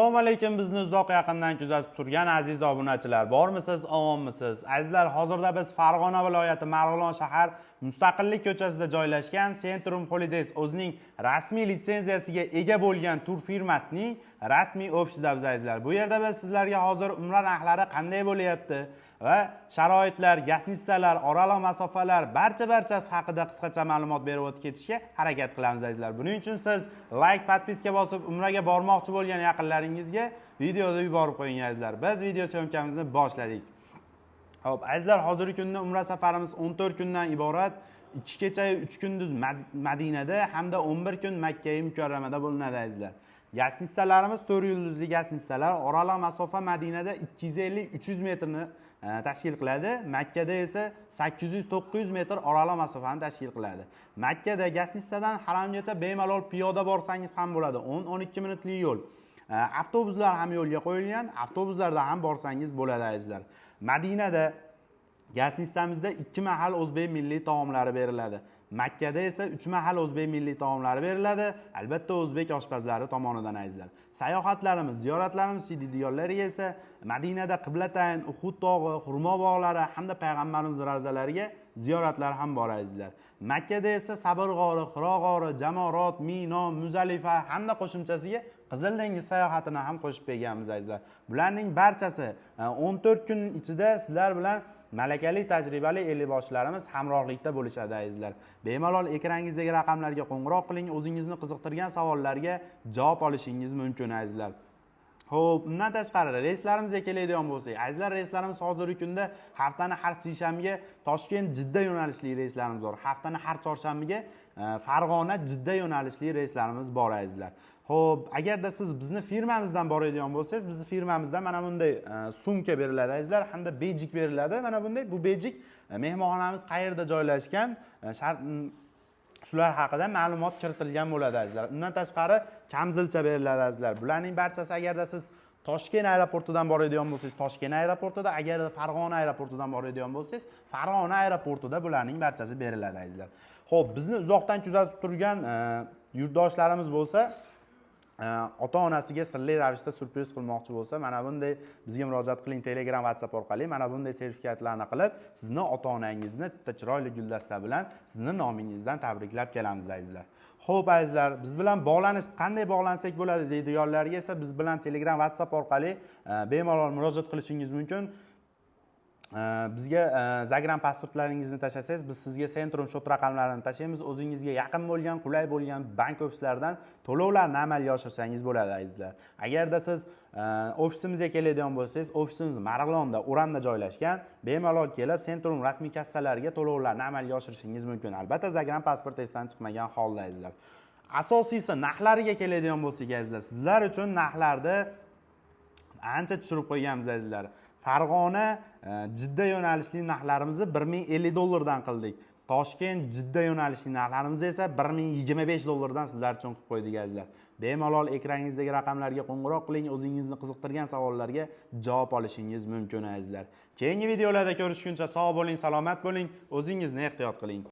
Assalomu alaykum, bizni uzoq yaqindan kuzatib turgan aziz obunachilar, bormisiz, omonmisiz? Azizlar, hozirda biz Farg'ona viloyati Marg'ilon shahar Mustaqillik ko'chasida joylashgan Centrum Holidays o'zining rasmiy litsenziyasiga ega bo'lgan tur firmasining rasmiy ofisida biz azizlar. Bu yerda biz sizlarga hozir umra narxlari qanday bo'lyapti va sharoitlar, gastitsalar, oraliq masofalar barchasi haqida qisqacha ma'lumot berib o'tib ketishga harakat qilamiz azizlar. Buning uchun siz like, podpiska bosib umraga bormoqchi bo'lgan yaqinlaringizga videoni yuborib qo'ying azizlar. Biz video syomkamizni boshladik. Xo'p, azizlar, hozirgi kunda umra safarimiz 14 kundan iborat. 2 kecha 3 kunduz Madinada hamda 11 kun Makka mukarramada bo'linadi azizlar. Gastitsalarimiz 4 yulduzli gastitsalar, oraliq masofa Madinada 250-300 metrni tashkil qiladi. Makkada esa 800-900 metr oraliq masofani tashkil qiladi. Makkada gastitsadan haramgacha bemalol piyoda borsangiz ham bo'ladi. 10-12 minutlik yo'l. Avtobuslar ham yo'lga qo'yilgan, avtobuslarda ham borsangiz bo'ladi azizlar. Madinada gastitsamizda 2 mahal o'zbek milliy taomlari beriladi. Makkada esa 3 mahal o'zbek milliy taomlari beriladi, albatta o'zbek oshpazlari tomonidan azizlar. Sayohatlarimiz, ziyoratlarimiz diyorlariga esa Madinada Qiblatayn, Uhud tog'i, Xurmo bog'lari hamda payg'ambarimiz ravzalariga ziyoratlar ham bor azizlar. Makkada esa Sabr g'ori, Hiro g'ori, Jamorot, Mino, Muzalifa hamda qo'shimchasiga Qizil dengiz sayohatini ham qo'shib berganmiz azizlar. Bularning barchasi 14 kun ichida sizlar bilan malakali, tajribali elboshlarimiz hamrohlikda bo'lishadi azizlar. Bemalol ekrangingizdagi raqamlarga qo'ng'iroq qiling, o'zingizni qiziqtirgan savollarga javob olishingiz mumkin azizlar. Xo'p, undan tashqari reyslarimizga keladigan bo'lsak, azizlar, reyslarimiz hozirgi kunda haftani har seshanbaga Toshkent-Jidda yo'nalishli reyslarimiz bor. Haftani har chorshanbaga Farg'ona-Jidda yo'nalishli reyslarimiz bor azizlar. Xo'p, agarda siz bizni firmamizdan boradigan bo'lsangiz, bizni firmamizda mana bunday sumka beriladi azizlar, hamda bejik beriladi. Mana bunday bu bejik mehmonxonamiz qayerda joylashgan, shular haqida ma'lumot kiritilgan bo'ladi azizlar. Undan tashqari kamzilcha beriladi azizlar. Bularning barchasi agarda siz Toshkent aeroportidan boradigan bo'lsangiz, Toshkent aeroportida, agarda Farg'ona aeroportidan boradigan bo'lsangiz, Farg'ona aeroportida bularning barchasi beriladi azizlar. Xo'p, bizni uzoqdan kuzatib turgan yurtdoshlarimiz bo'lsa, ota-onasiga sirli ravishda surpriz qilmoqchi bo'lsa, mana bunday bizga murojaat qiling Telegram, WhatsApp orqali. Mana bunday sertifikatlarni qilib, sizni ota-onangizni bitta chiroyli guldasta bilan sizni nomingizdan tabriklab kelamiz azizlar. Xo'p azizlar, biz bilan bog'lanish qanday bog'lansak bo'ladi deydiganlarga esa biz bilan Telegram, WhatsApp orqali bemalol murojaat qilishingiz mumkin. Bizga Zagram pasportlaringizni tashlasangiz, biz sizga Centrum shot raqamlarini tashlaymiz. O'zingizga yaqin bo'lgan, qulay bo'lgan bank ofislaridan to'lovlarni amalga oshirsangiz bo'ladi azizlar. Agarda siz ofisimizga keladigan bo'lsangiz, ofisimiz Marg'ilonda, O'ramda joylashgan. Bemalol kelib, Centrum rasmiy kassalariga to'lovlarni amalga oshirishingiz mumkin. Albatta, Zagram pasport esdan chiqmagan holda azizlar. Asosiysi narxlariga keladigan bo'lsak azizlar, sizlar uchun narxlarni ancha tushirib qo'yganmiz azizlar. Farg'ona Jidda yo'nalishli narxlarimizni $1050 qildik. Toshkent Jidda yo'nalishli narxlarimizni esa $1025 sizlar uchun qilib qo'ydik azizlar. Bemalol ekrangingizdagi raqamlarga qo'ng'iroq qiling, o'zingizni qiziqtirgan savollarga javob olishingiz mumkin azizlar. Keyingi videolarda ko'rishguncha sog' bo'ling, salomat bo'ling, o'zingizni ehtiyot qiling.